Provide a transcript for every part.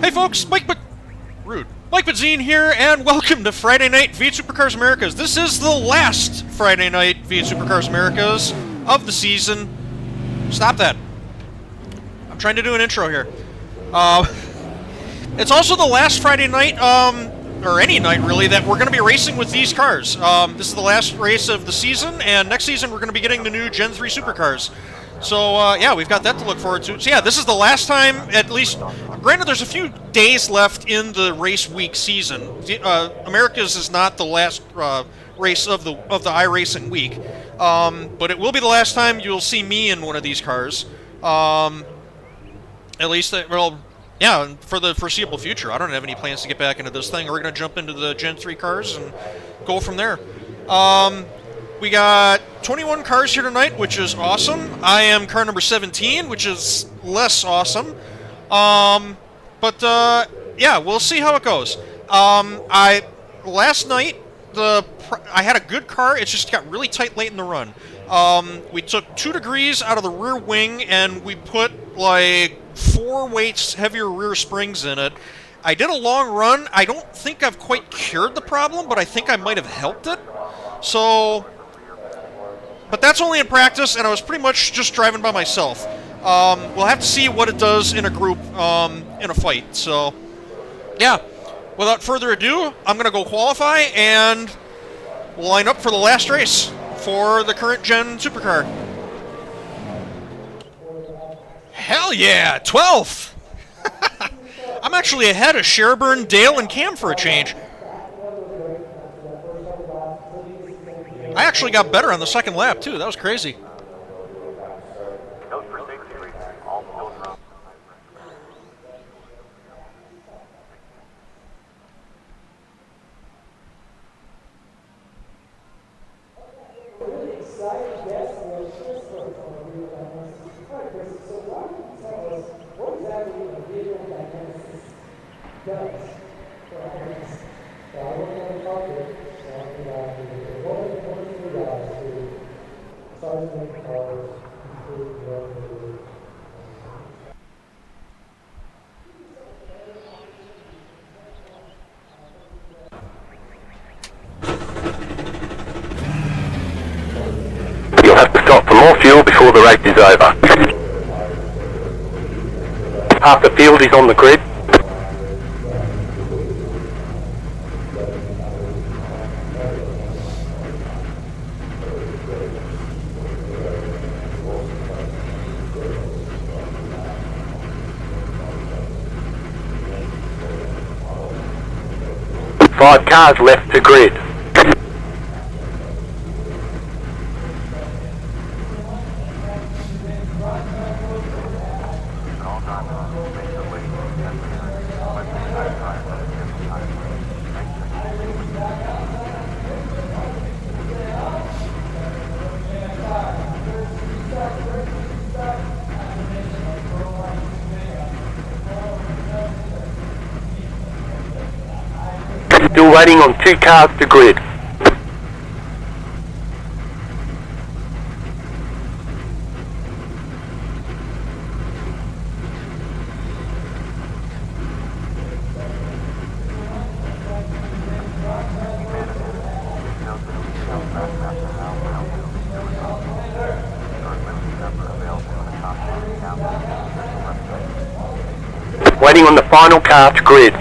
Hey folks, Mike Benzine here, and welcome to Friday Night V8 Supercars Americas. This is the last Friday Night V8 Supercars Americas of the season. Stop that. I'm trying to do an intro here. It's also the last Friday night, or any night really, that we're going to be racing with these cars. This is the last race of the season, and next season we're going to be getting the new Gen 3 Supercars. So, yeah, we've got that to look forward to. So, yeah, this is the last time, at least. Granted, there's a few days left in the race week season. America's is not the last race of the iRacing week, but it will be the last time you'll see me in one of these cars. At least, well, yeah, for the foreseeable future. I don't have any plans to get back into this thing. We're going to jump into the Gen 3 cars and go from there. We got 21 cars here tonight, which is awesome. I am car number 17, which is less awesome. Yeah, we'll see how it goes. Last night, I had a good car. It just got really tight late in the run. We took 2 degrees out of the rear wing, and we put, like, 4 weights heavier rear springs in it. I did a long run. I don't think I've quite cured the problem, but I think I might have helped it. So... But that's only in practice, and I was pretty much just driving by myself. We'll have to see what it does in a group, in a fight. So, yeah. Without further ado, I'm going to go qualify, and we'll line up for the last race for the current gen supercar. Hell yeah! 12th! I'm actually ahead of Sherburne, Dale, and Cam for a change. I actually got better on the second lap, too. That was crazy. You'll have to stop for more fuel before the race is over. Half the field is on the grid. Five cars left to grid. Still waiting on 2 cars to grid. Waiting on the final car to grid.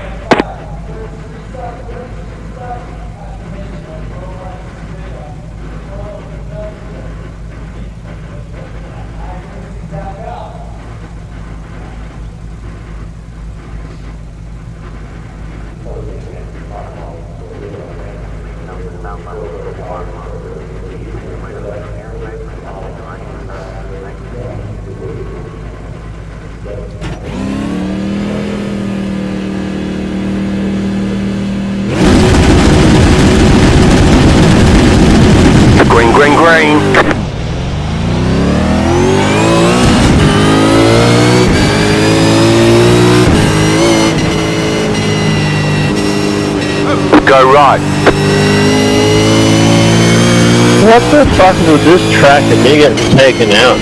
Green. Go right. What the fuck is with this track and me getting taken out?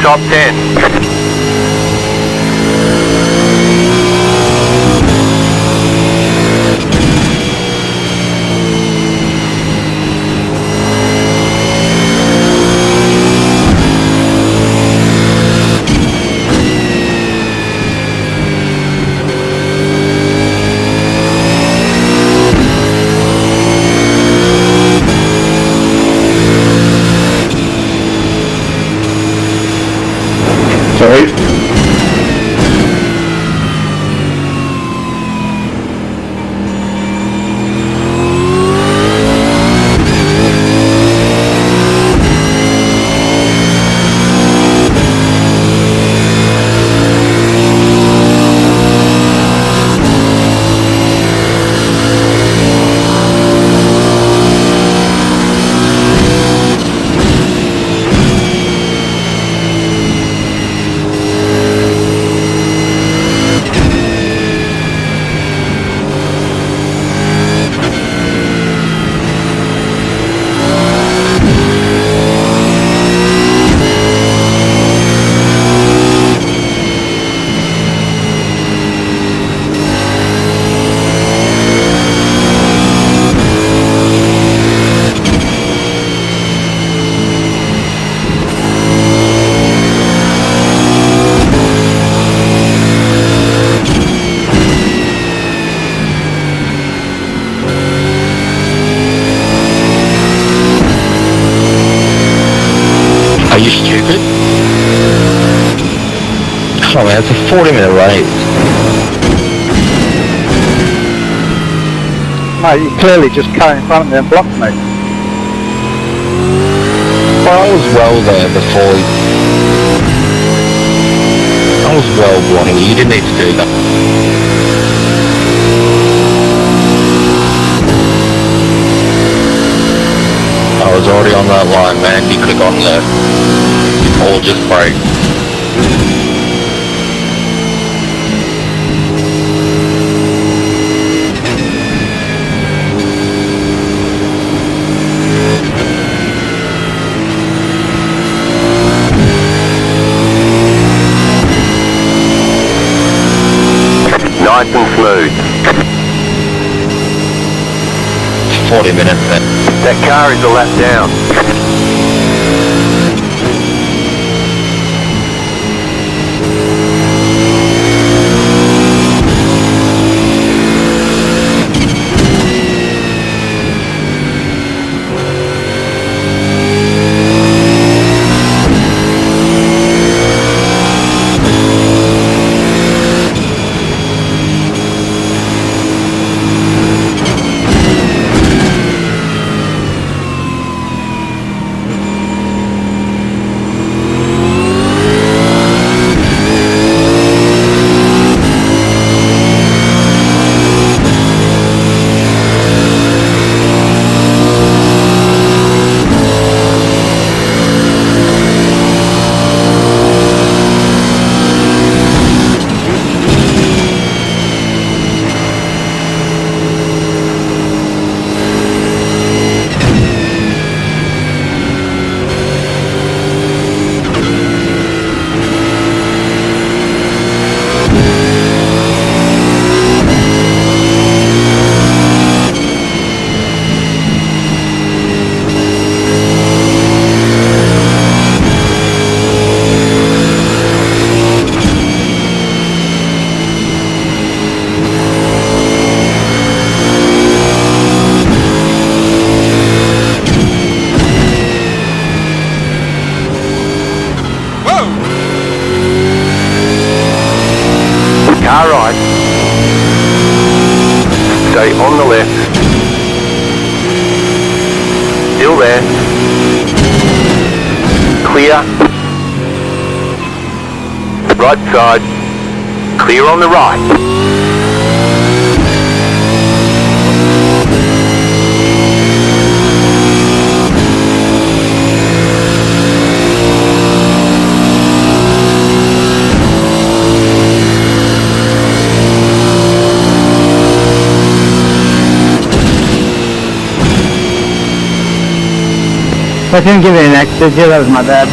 top 10. Sorry. Are you stupid? Come on, man, it's a 40-minute race. Mate, you clearly just cut in front of me and blocked me. Well, I was well there before. I was well blocking you. You didn't need to do that. I was already on that line, man. You could have gone there. Or just brake. Nice and smooth. 40 minutes then. That car is a lap down. Car right. Stay on the left. Still there. Clear. Right side. Clear on the right. I didn't give it an X, did you? That was my bad.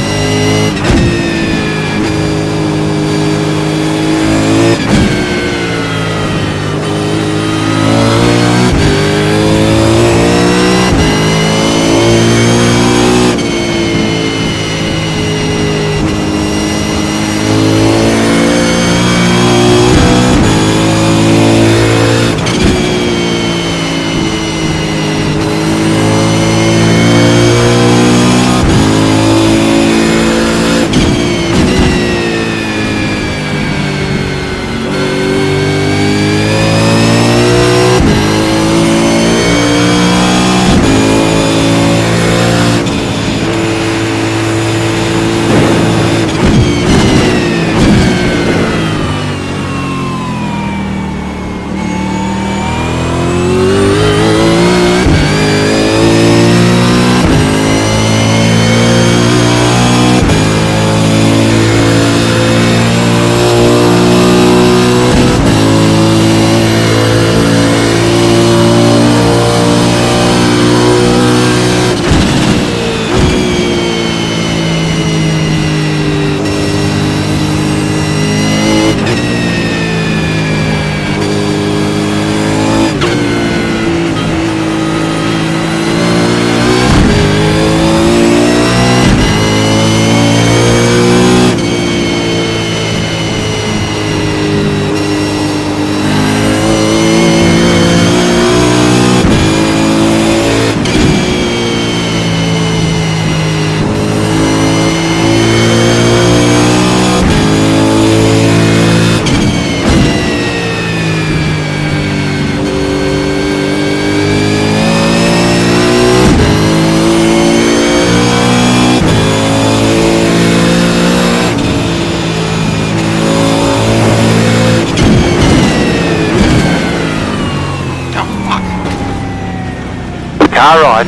car right.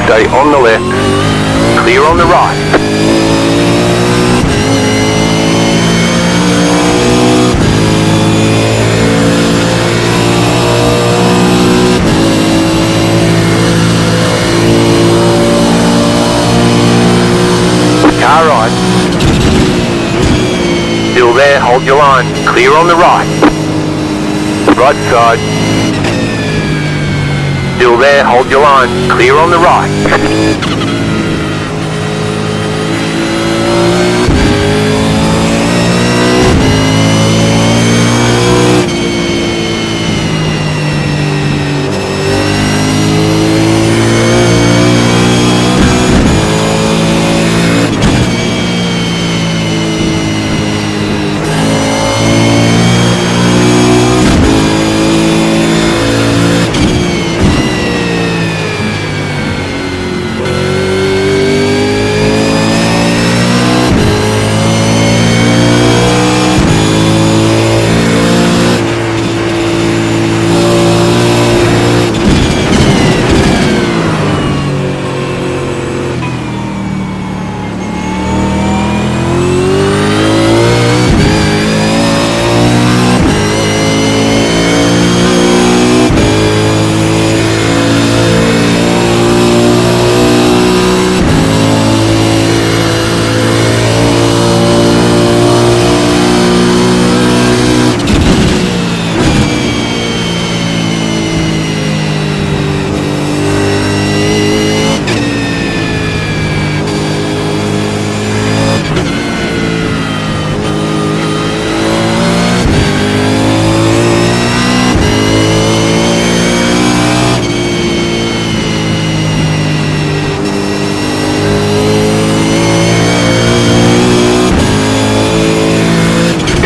Stay on the left. Clear on the right. Car right. Still there, hold your line. Clear on the right. Right side. Still there, hold your line. Clear on the right.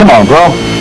Come on, bro.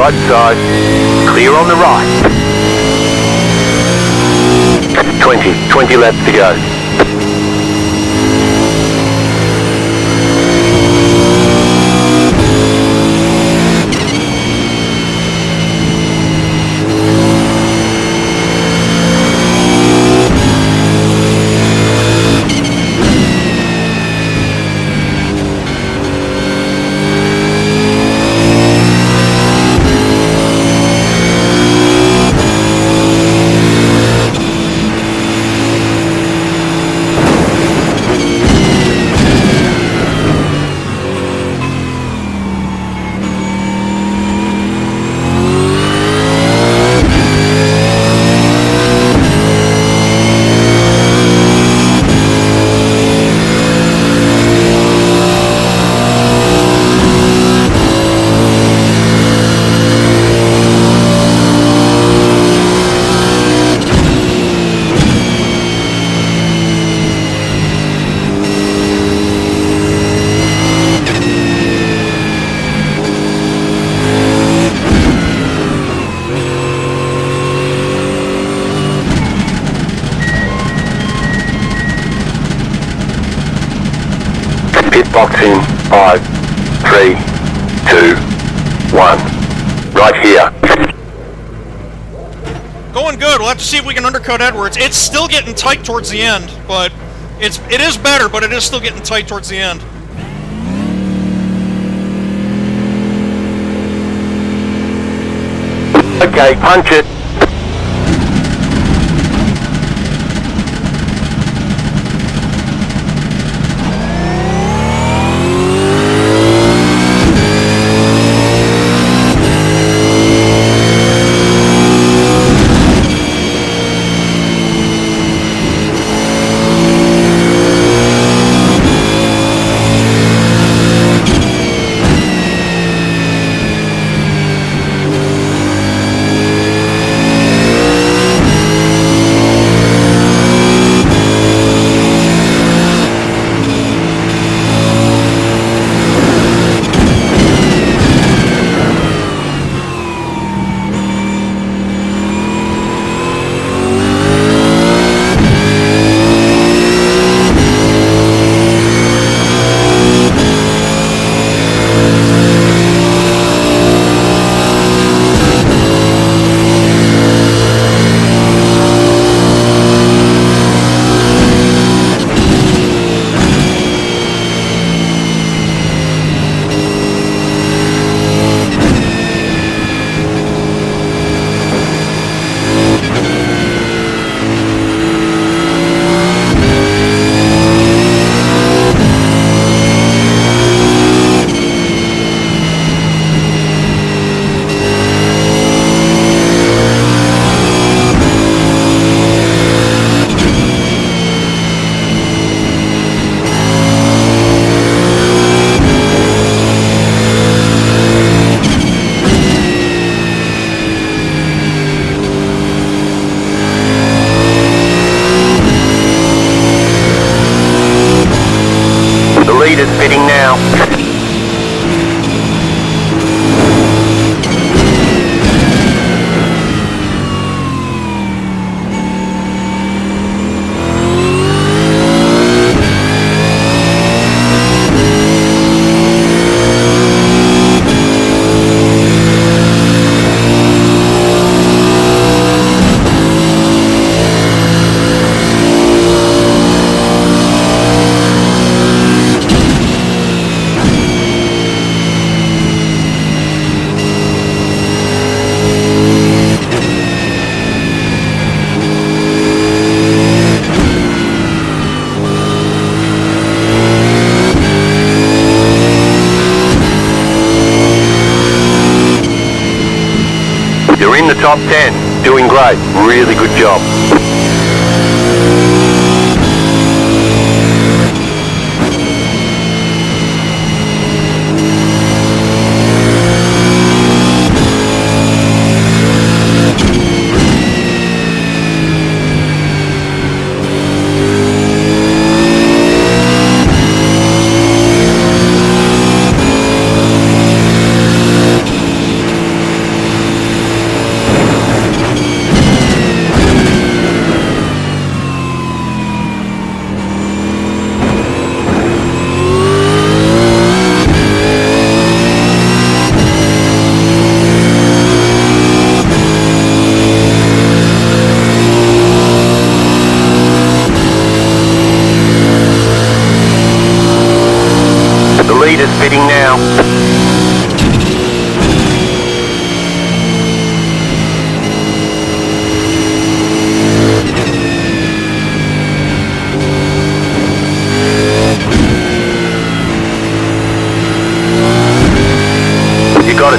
Right side. Clear on the right. 20 laps to go. Pit box in 5, 3, 2, 1. Right here. Going good. We'll have to see if we can undercut Edwards. It's still getting tight towards the end, but it is better, but it is still getting tight towards the end. Okay, punch it. Leaders pitting now. You're in the top 10. Doing great. Really good job.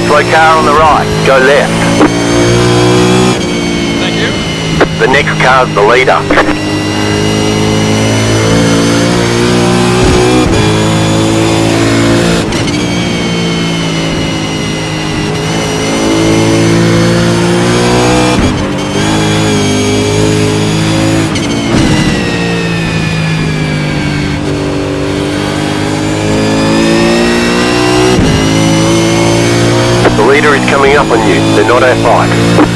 slow car on the right. Go left. Thank you. The next car's the leader. The leader is coming up on you. They're not our fight.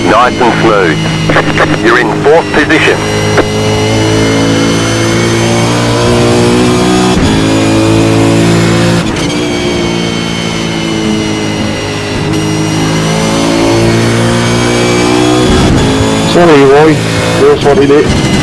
Nice and smooth. You're in 4th position. Sorry, Roy. Real sorry, mate.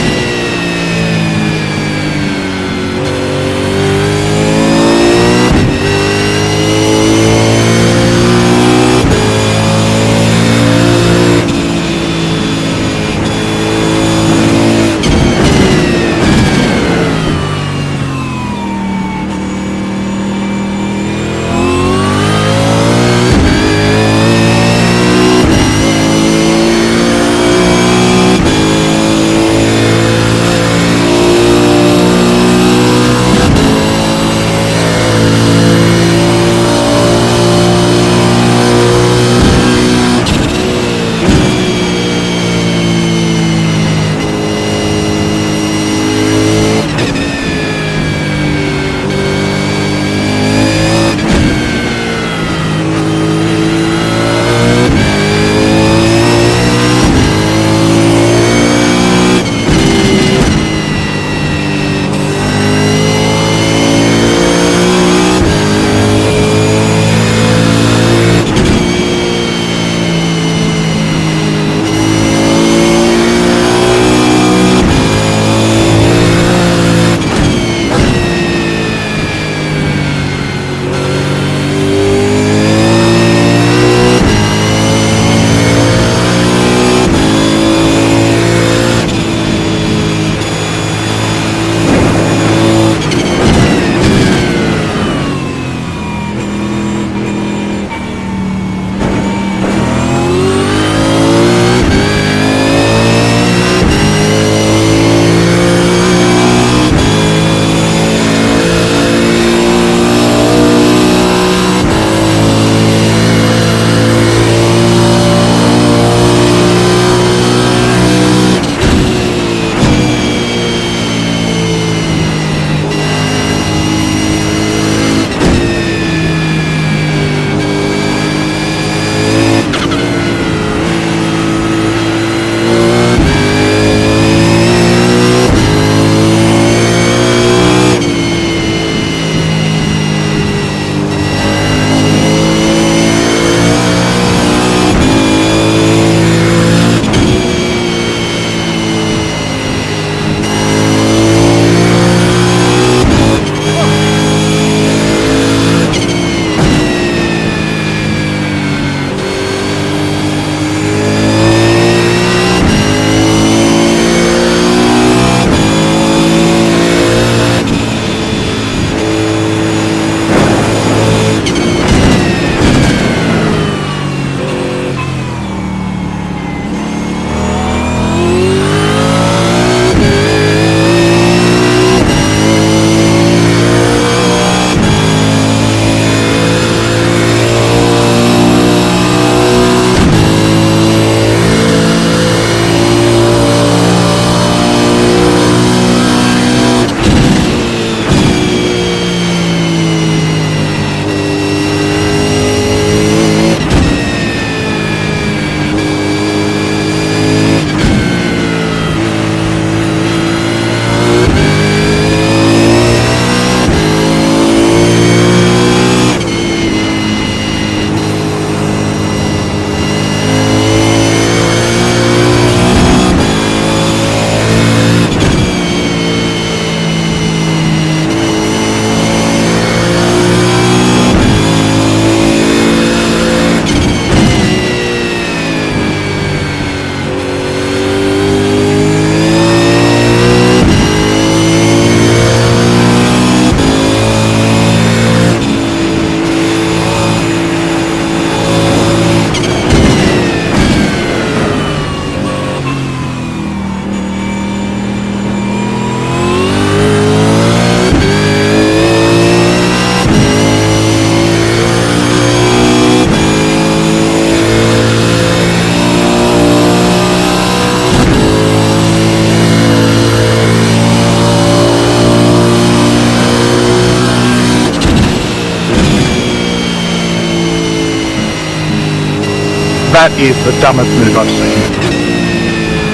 That is the dumbest move I've seen.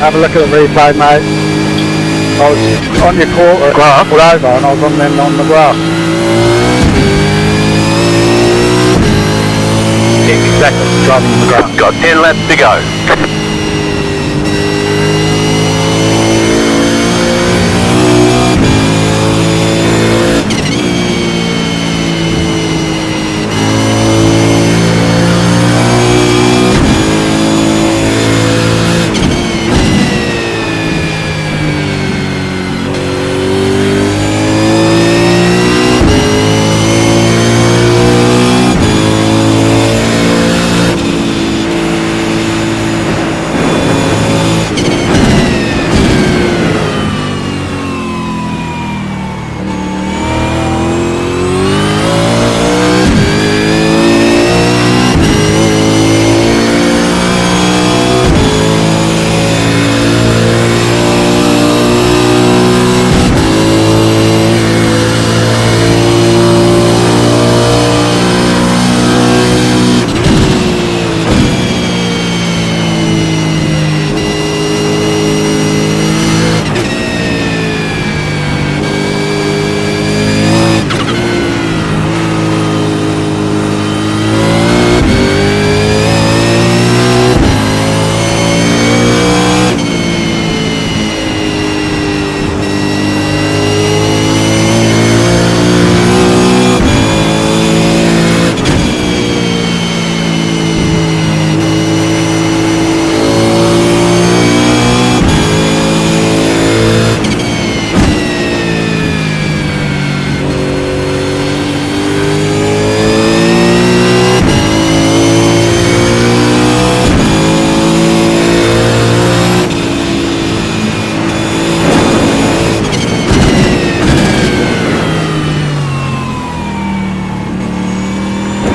Have a look at the replay, mate. I was on your quarter, pulled over, and I was on the grass. Yeah, exactly. Driving on the grass. Got 10 laps to go.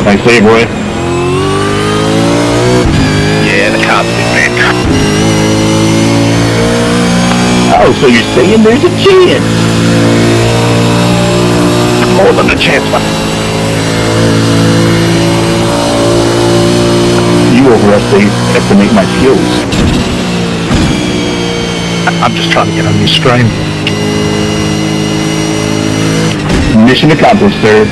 Thanks, see you, boy. Yeah, the car's a bit bent. Oh, so you're saying there's a chance? More than a chance, man. You overestimate my skills. I'm just trying to get on your stream. Mission accomplished, sir.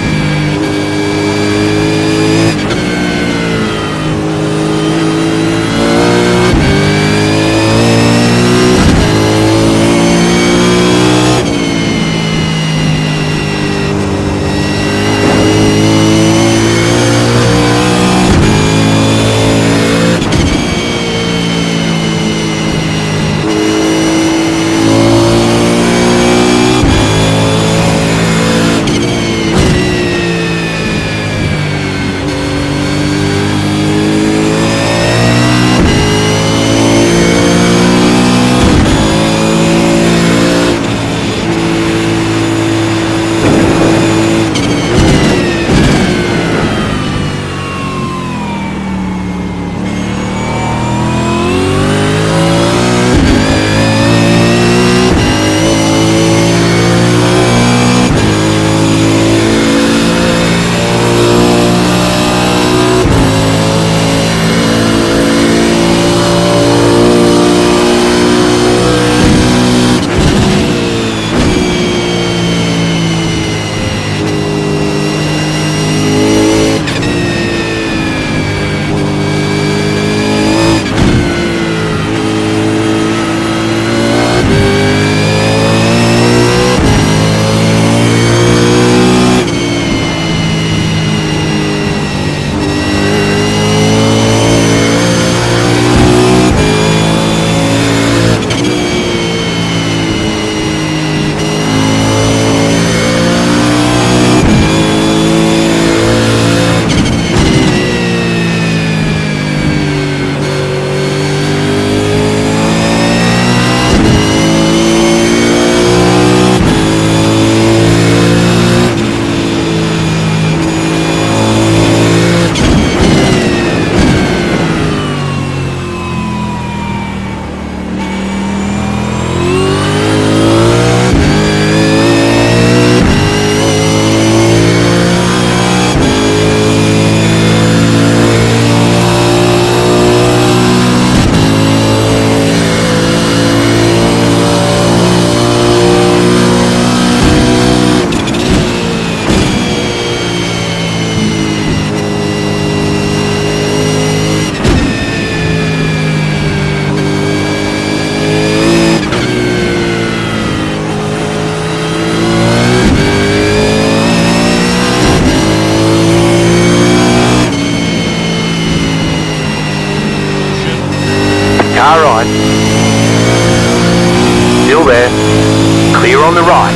left. Clear on the right.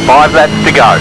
Five laps to go.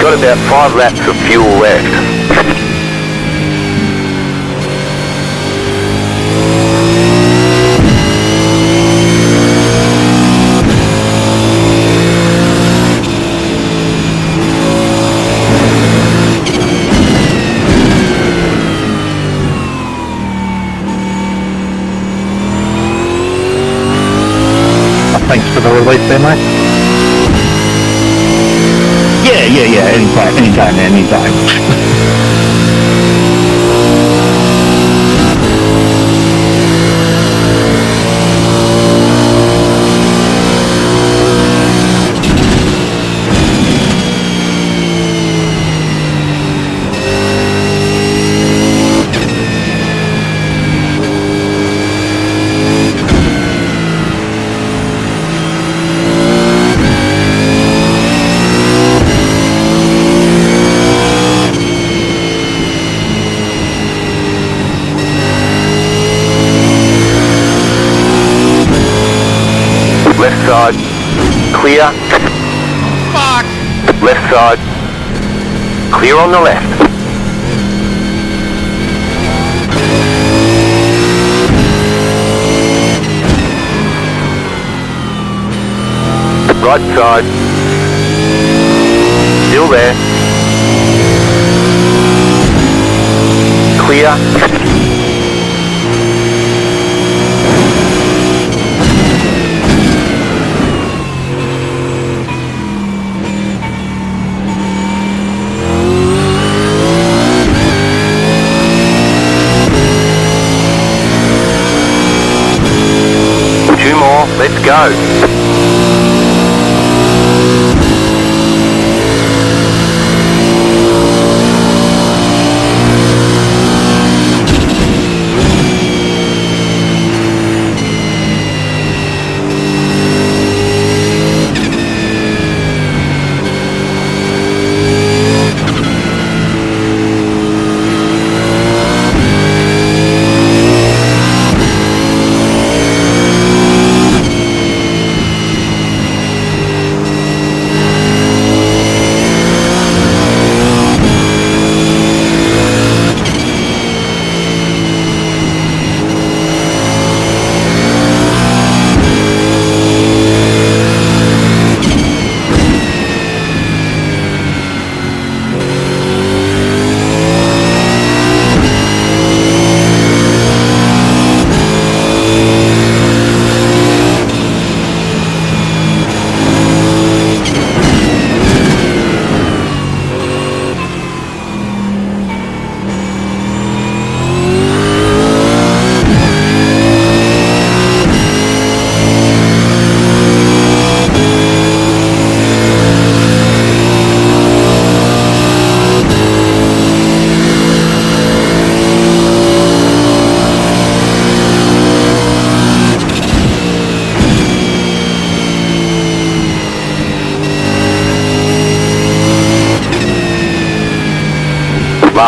Got about 5 laps of fuel left. Thanks for the relief there, mate. Yeah, anytime. Left side, clear. Fuck! Left side, clear on the left. Right side, still there. Clear. 2 more, let's go.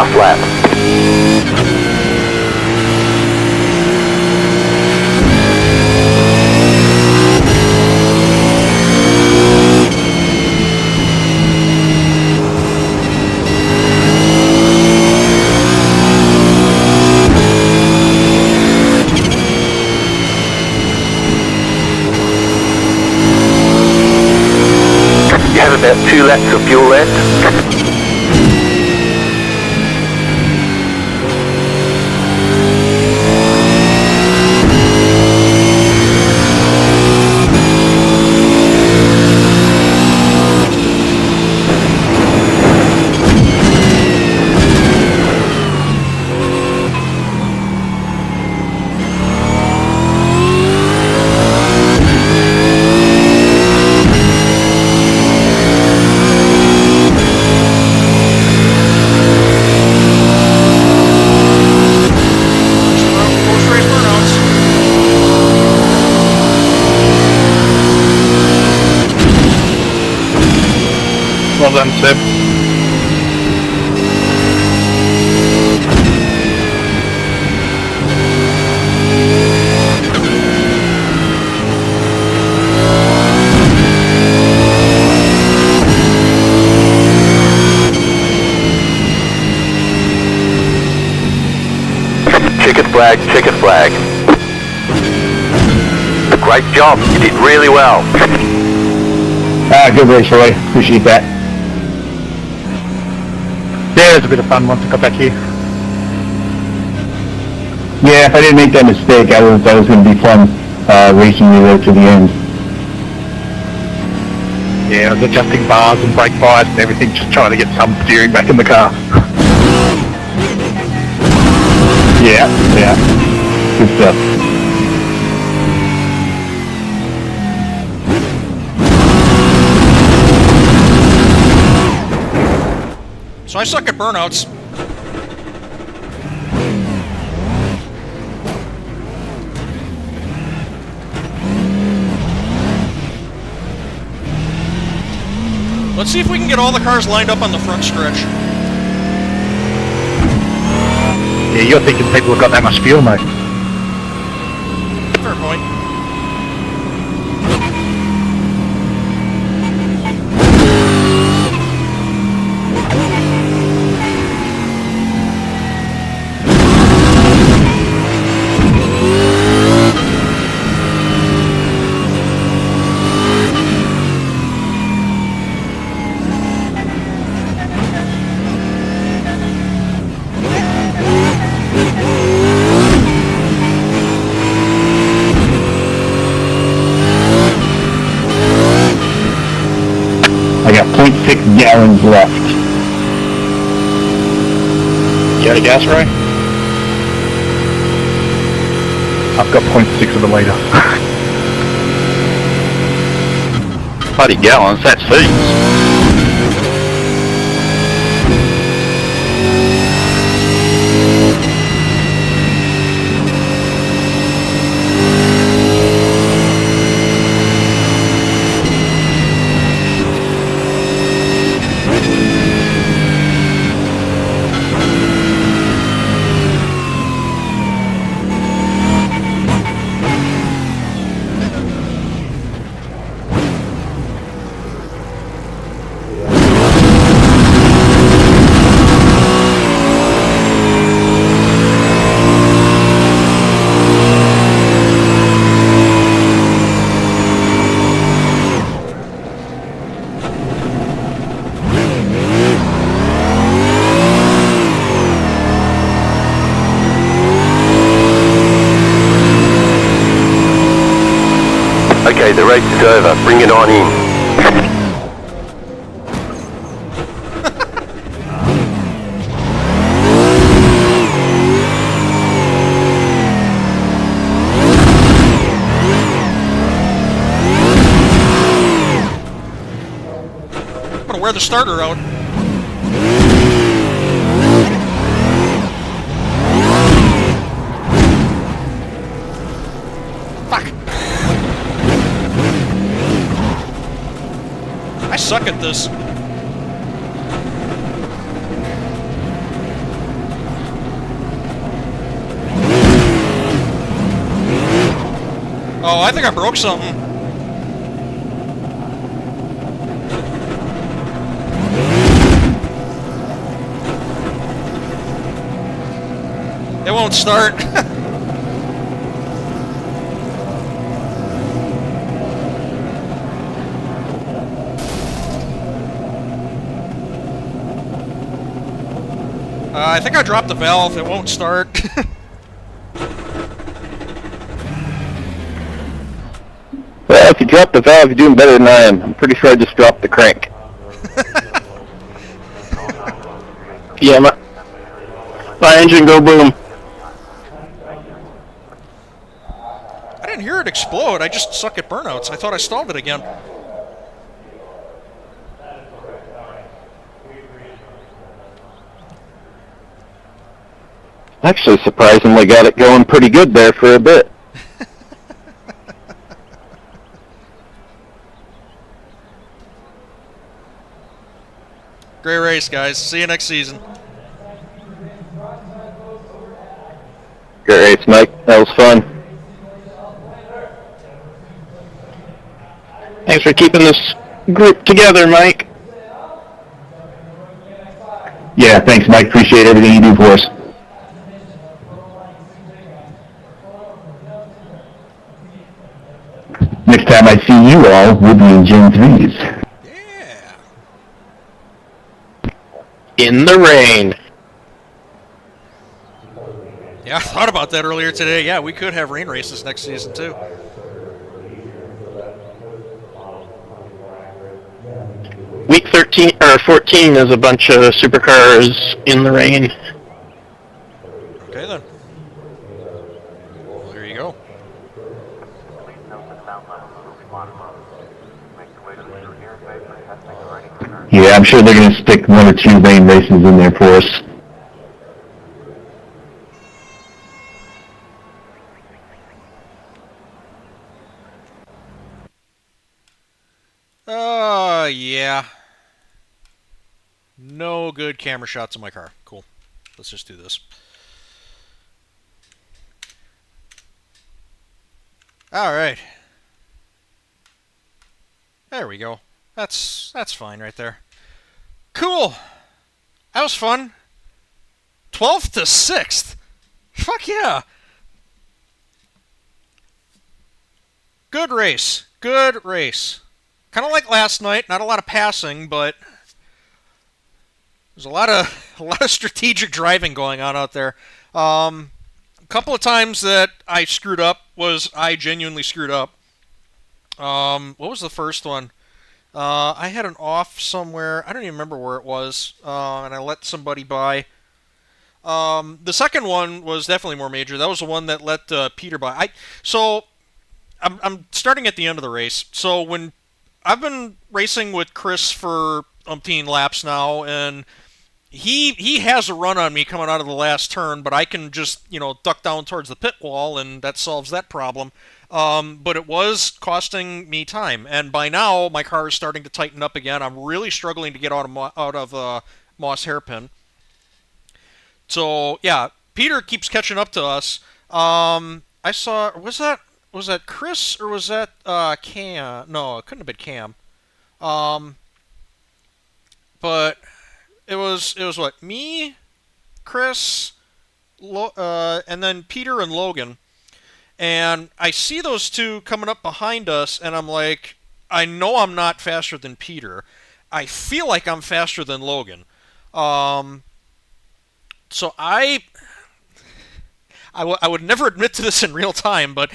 last lap. You have about 2 laps of fuel left. Post-race burnouts. Well done, Seb. Checkered flag, checkered flag. Great job, you did really well. Good race, Roy. Appreciate that. Yeah, it was a bit of fun once I got back here. Yeah, if I didn't make that mistake, I was going to be fun racing you right to the end. Yeah, I was adjusting bars and brake bias and everything, just trying to get some steering back in the car. Yeah. Good stuff. So I suck at burnouts. Let's see if we can get all the cars lined up on the front stretch. Yeah, you're thinking people have got that much fuel, mate. Fair point. I got 0.6 gallons left. You out of gas, Ray? I've got 0.6 of a litre. Bloody gallons, that's heaps. Okay, the race is over. Bring it on in. I'm gonna wear the starter out. Fuck. I suck at this. Oh, I think I broke something. It won't start. I think I dropped the valve. It won't start. Well, if you drop the valve, you're doing better than I am. I'm pretty sure I just dropped the crank. Yeah, my engine go boom. I didn't hear it explode. I just suck at burnouts. I thought I stalled it again. Actually, surprisingly got it going pretty good there for a bit. Great race, guys. See you next season. Great race, Mike. That was fun. Thanks for keeping this group together, Mike. Yeah, thanks, Mike. Appreciate everything you do for us. Next time I see you all, we'll be in Gen 3s. Yeah. In the rain. Yeah, I thought about that earlier today. Yeah, we could have rain races next season, too. Week 13 or 14 is a bunch of supercars in the rain. Okay, then. Well, there you go. Yeah, I'm sure they're going to stick 1 or 2 rain races in there for us. Yeah. No good camera shots of my car. Cool. Let's just do this. Alright. There we go. That's fine right there. Cool. That was fun. 12th to 6th. Fuck yeah. Good race. Good race. Kind of like last night. Not a lot of passing, but there's a lot of strategic driving going on out there. A couple of times that I screwed up was I genuinely screwed up. What was the first one? I had an off somewhere. I don't even remember where it was, and I let somebody by. The second one was definitely more major. That was the one that let Peter by. I'm starting at the end of the race. So when I've been racing with Chris for umpteen laps now, and he has a run on me coming out of the last turn, but I can just, duck down towards the pit wall, and that solves that problem. But it was costing me time, and by now my car is starting to tighten up again. I'm really struggling to get out of Moss Hairpin. So yeah, Peter keeps catching up to us. I saw was that Chris or was that Cam? No, it couldn't have been Cam. But it was what, me, Chris, and then Peter and Logan. And I see those two coming up behind us, and I'm like, I know I'm not faster than Peter. I feel like I'm faster than Logan. So I would never admit to this in real time, but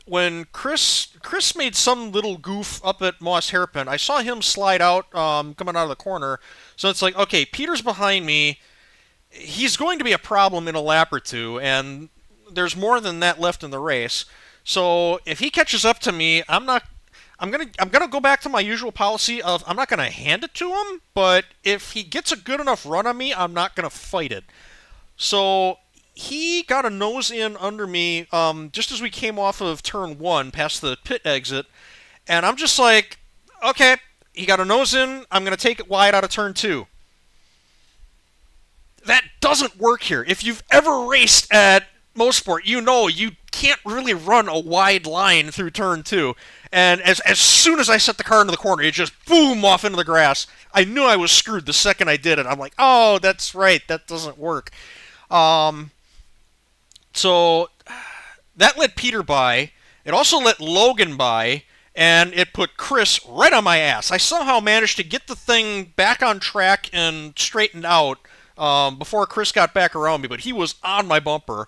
when Chris made some little goof up at Moss Hairpin, I saw him slide out coming out of the corner. So it's like, okay, Peter's behind me. He's going to be a problem in a lap or two, and there's more than that left in the race. So if he catches up to me, I'm gonna go back to my usual policy of I'm not gonna hand it to him, but if he gets a good enough run on me, I'm not gonna fight it. So he got a nose in under me just as we came off of turn 1 past the pit exit, and I'm just like, okay, he got a nose in, I'm gonna take it wide out of turn 2. That doesn't work here. If you've ever raced at Mosport, you can't really run a wide line through turn 2. And as soon as I set the car into the corner, it just boom off into the grass. I knew I was screwed the second I did it. I'm like, oh, that's right, that doesn't work. So that let Peter by. It also let Logan by, and it put Chris right on my ass. I somehow managed to get the thing back on track and straightened out before Chris got back around me, but he was on my bumper.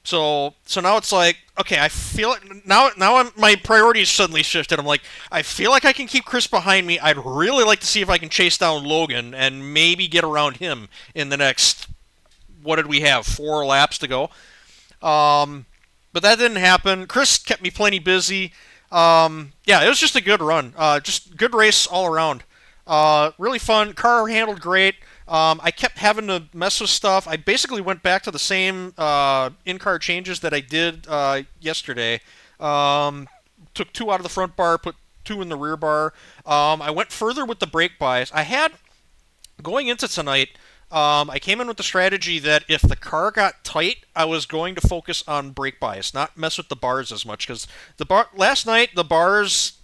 So now it's like, okay, I feel it. Now my priorities suddenly shifted. I'm like, I feel like I can keep Chris behind me. I'd really like to see if I can chase down Logan and maybe get around him in the next, what did we have, 4 laps to go? But that didn't happen. Chris kept me plenty busy. Yeah, it was just a good run. Just good race all around. Really fun. Car handled great. I kept having to mess with stuff. I basically went back to the same in-car changes that I did yesterday. Took 2 out of the front bar, put 2 in the rear bar. I went further with the brake bias. I had, going into tonight, I came in with the strategy that if the car got tight, I was going to focus on brake bias, not mess with the bars as much. Because last night, the bars,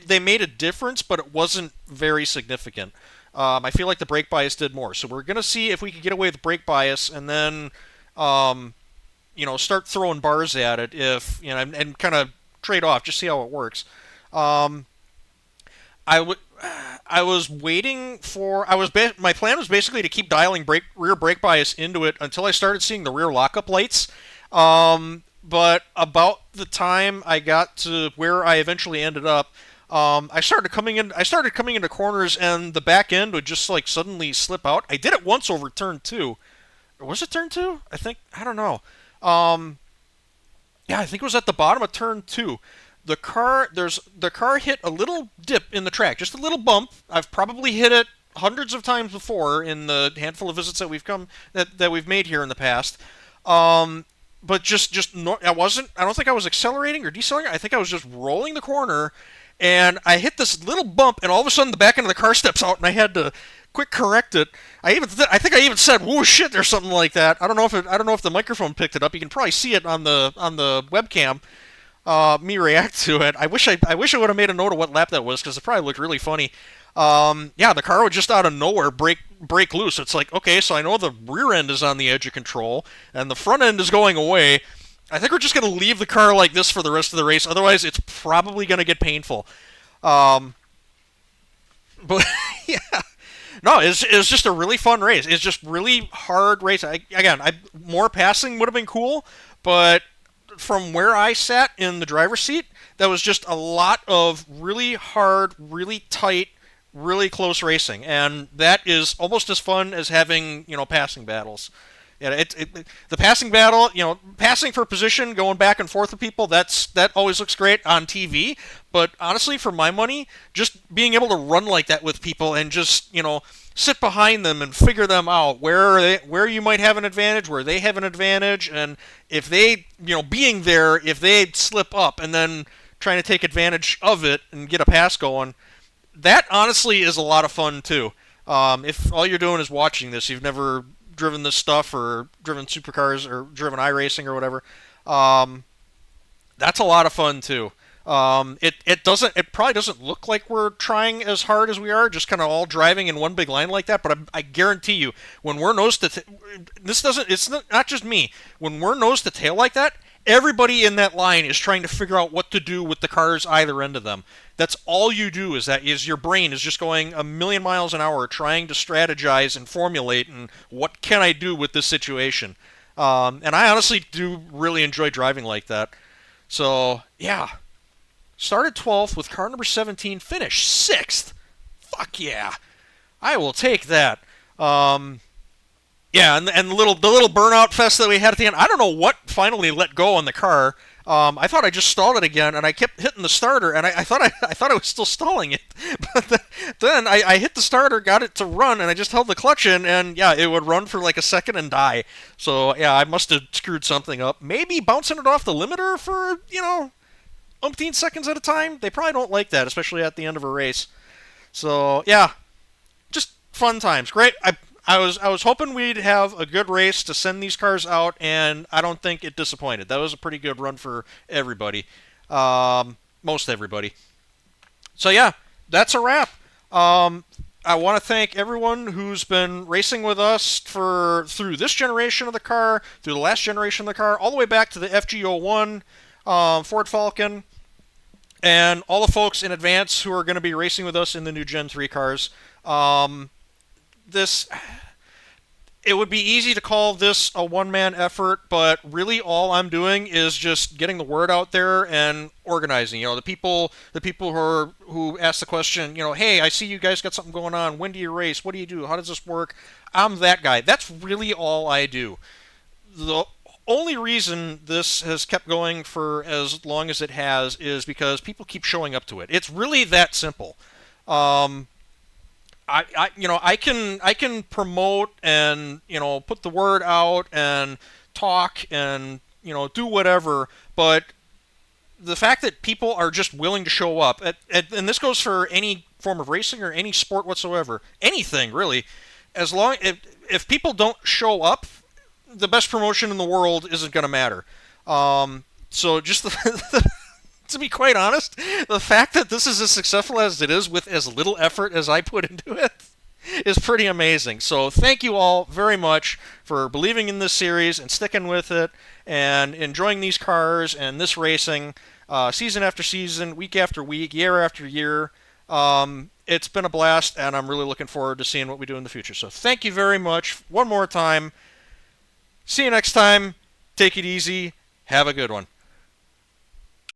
they made a difference, but it wasn't very significant. I feel like the brake bias did more. So we're going to see if we can get away with brake bias and then, start throwing bars at it and kind of trade off, just see how it works. I was waiting for. My plan was basically to keep dialing rear brake bias into it until I started seeing the rear lockup lights. But about the time I got to where I eventually ended up, I started coming into corners, and the back end would just like suddenly slip out. I did it once over turn 2. Or was it turn 2? I don't know. Yeah, I think it was at the bottom of turn 2. The car hit a little dip in the track, just a little bump. I've probably hit it hundreds of times before in the handful of visits that we've made here in the past. But I don't think I was accelerating or decelerating. I think I was just rolling the corner, and I hit this little bump, and all of a sudden the back end of the car steps out, and I had to quick correct it. I think I even said, "Whoa, shit!" or something like that. I don't know if the microphone picked it up. You can probably see it on the webcam. Me react to it. I wish I would have made a note of what lap that was, because it probably looked really funny. Yeah, the car would just out of nowhere break loose. It's like, okay, so I know the rear end is on the edge of control and the front end is going away. I think we're just going to leave the car like this for the rest of the race. Otherwise, it's probably going to get painful. But yeah, no, it's just a really fun race. It's just really hard race. More passing would have been cool, but from where I sat in the driver's seat, that was just a lot of really hard, really tight, really close racing, and that is almost as fun as having passing battles. Yeah, the passing battle, passing for position, going back and forth with people, that always looks great on TV. But honestly, for my money, just being able to run like that with people and just sit behind them and figure them out where you might have an advantage, where they have an advantage, and if they being there if they slip up and then trying to take advantage of it and get a pass going. That honestly is a lot of fun too. If all you're doing is watching this, you've never driven this stuff or driven supercars or driven iRacing or whatever, that's a lot of fun too. It probably doesn't look like we're trying as hard as we are, just kind of all driving in one big line like that. But I guarantee you, when we're nose to it's not just me. When we're nose to tail like that, everybody in that line is trying to figure out what to do with the cars either end of them. That's all you do, is your brain is just going a million miles an hour trying to strategize and formulate and what can I do with this situation. And I honestly do really enjoy driving like that. So, yeah. Started 12th with car number 17, finished 6th. Fuck yeah. I will take that. Yeah, and the little burnout fest that we had at the end, I don't know what finally let go on the car. I thought I just stalled it again, and I kept hitting the starter, and I thought I was still stalling it. But then I hit the starter, got it to run, and I just held the clutch in, and yeah, it would run for like a second and die. So yeah, I must have screwed something up. Maybe bouncing it off the limiter for, umpteen seconds at a time. They probably don't like that, especially at the end of a race. So yeah, just fun times. Great. I was hoping we'd have a good race to send these cars out, and I don't think it disappointed. That was a pretty good run for everybody, most everybody. So yeah, that's a wrap. I want to thank everyone who's been racing with us through this generation of the car, through the last generation of the car, all the way back to the FG01 Ford Falcon, and all the folks in advance who are going to be racing with us in the new Gen 3 cars. It would be easy to call this a one-man effort, but really all I'm doing is just getting the word out there and organizing. The people who ask the question, hey, I see you guys got something going on. When do you race? What do you do? How does this work? I'm that guy. That's really all I do. The only reason this has kept going for as long as it has is because people keep showing up to it. It's really that simple. I can promote and put the word out and talk and do whatever, but the fact that people are just willing to show up, and this goes for any form of racing or any sport whatsoever, anything really, if people don't show up, the best promotion in the world isn't going to matter. So just to be quite honest, the fact that this is as successful as it is with as little effort as I put into it is pretty amazing. So thank you all very much for believing in this series and sticking with it and enjoying these cars and this racing season after season, week after week, year after year. It's been a blast, and I'm really looking forward to seeing what we do in the future. So thank you very much one more time. See you next time. Take it easy. Have a good one.